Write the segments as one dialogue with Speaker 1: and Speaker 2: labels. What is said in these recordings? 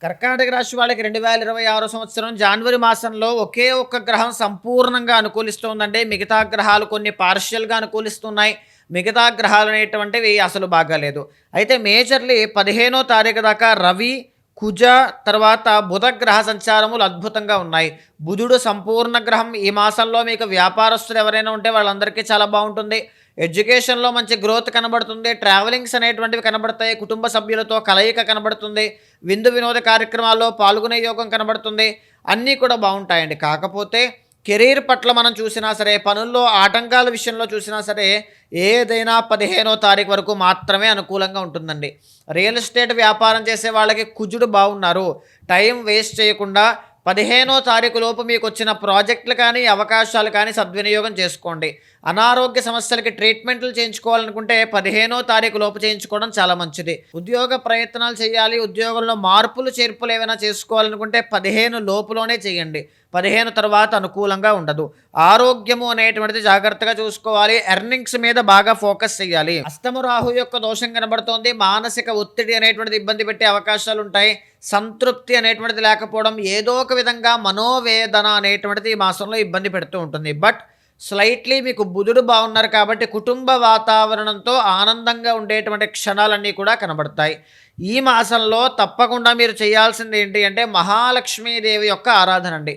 Speaker 1: కర్కాటక రాశి వాళ్ళకి 2026 సంవత్సరం జనవరి మాసంలో ఒకే ఒక్క గ్రహం సంపూర్ణంగా అనుకూలిస్తోందండి. మిగతా గ్రహాలు కొన్ని పార్షియల్‌గా అనుకూలిస్తున్నాయి. మిగతా గ్రహాలు అనేటువంటివి అసలు బాగాలేదు. అయితే మేజర్‌లీ 15వ తారీఖు దాకా రవి, కుజ తర్వాత బుధ గ్రహ సంచారములు అద్భుతంగా ఉన్నాయి. బుధుడు సంపూర్ణ గ్రహం. ఈ మాసంలో మీకు వ్యాపారస్తులు ఎవరైనా ఉంటే వాళ్ళందరికీ చాలా బావుంటుంది. ఎడ్యుకేషన్‌లో మంచి గ్రోత్ కనబడుతుంది. ట్రావెలింగ్స్ అనేటువంటివి కనబడతాయి. కుటుంబ సభ్యులతో కలయిక కనబడుతుంది. విందు వినోద కార్యక్రమాల్లో పాల్గొనే యోగం కనబడుతుంది. అన్నీ కూడా బావుంటాయండి. కాకపోతే కెరీర్ పట్ల మనం చూసినా సరే, పనుల్లో ఆటంకాల విషయంలో చూసినా సరే, ఏదైనా 15వ తారీఖు వరకు మాత్రమే అనుకూలంగా ఉంటుందండి. రియల్ ఎస్టేట్ వ్యాపారం చేసే వాళ్ళకి కుజుడు బాగున్నారు. టైం వేస్ట్ చేయకుండా 15వ తారీఖు లోపు మీకొచ్చిన ప్రాజెక్టులు కానీ, అవకాశాలు కానీ సద్వినియోగం చేసుకోండి. అనారోగ్య సమస్యలకి ట్రీట్మెంట్లు చేయించుకోవాలనుకుంటే 15వ తారీఖు లోపు చేయించుకోవడం చాలా మంచిది. ఉద్యోగ ప్రయత్నాలు చేయాలి, ఉద్యోగంలో మార్పులు, చేర్పులు ఏమైనా చేసుకోవాలనుకుంటే 15 లోపులోనే చేయండి. 15 తర్వాత అనుకూలంగా ఉండదు. ఆరోగ్యము అనేటువంటిది జాగ్రత్తగా చూసుకోవాలి. ఎర్నింగ్స్ మీద బాగా ఫోకస్ చేయాలి. అష్టమ రాహు యొక్క దోషం కనబడుతోంది. మానసిక ఒత్తిడి అనేటువంటిది ఇబ్బంది పెట్టే అవకాశాలుంటాయి. సంతృప్తి అనేటువంటిది లేకపోవడం, ఏదో ఒక విధంగా మనోవేదన అనేటువంటిది ఈ మాసంలో ఇబ్బంది పెడుతూ ఉంటుంది. బట్ స్లైట్లీ మీకు బుధుడు బాగున్నారు కాబట్టి కుటుంబ వాతావరణంతో ఆనందంగా ఉండేటువంటి క్షణాలన్నీ కూడా కనబడతాయి. ఈ మాసంలో తప్పకుండా మీరు చేయాల్సింది ఏంటి అంటే మహాలక్ష్మీదేవి యొక్క ఆరాధన అండి.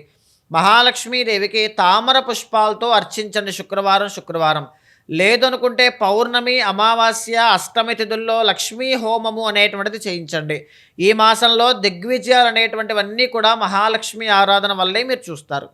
Speaker 1: మహాలక్ష్మీదేవికి తామర పుష్పాలతో అర్చించండి శుక్రవారం. లేదనుకుంటే పౌర్ణమి, అమావాస్య, అష్టమి తిథుల్లో లక్ష్మీ హోమము అనేటువంటిది చేయించండి. ఈ మాసంలో దిగ్విజయాలు అనేటువంటివన్నీ కూడా మహాలక్ష్మి ఆరాధన వల్లే మీరు చూస్తారు.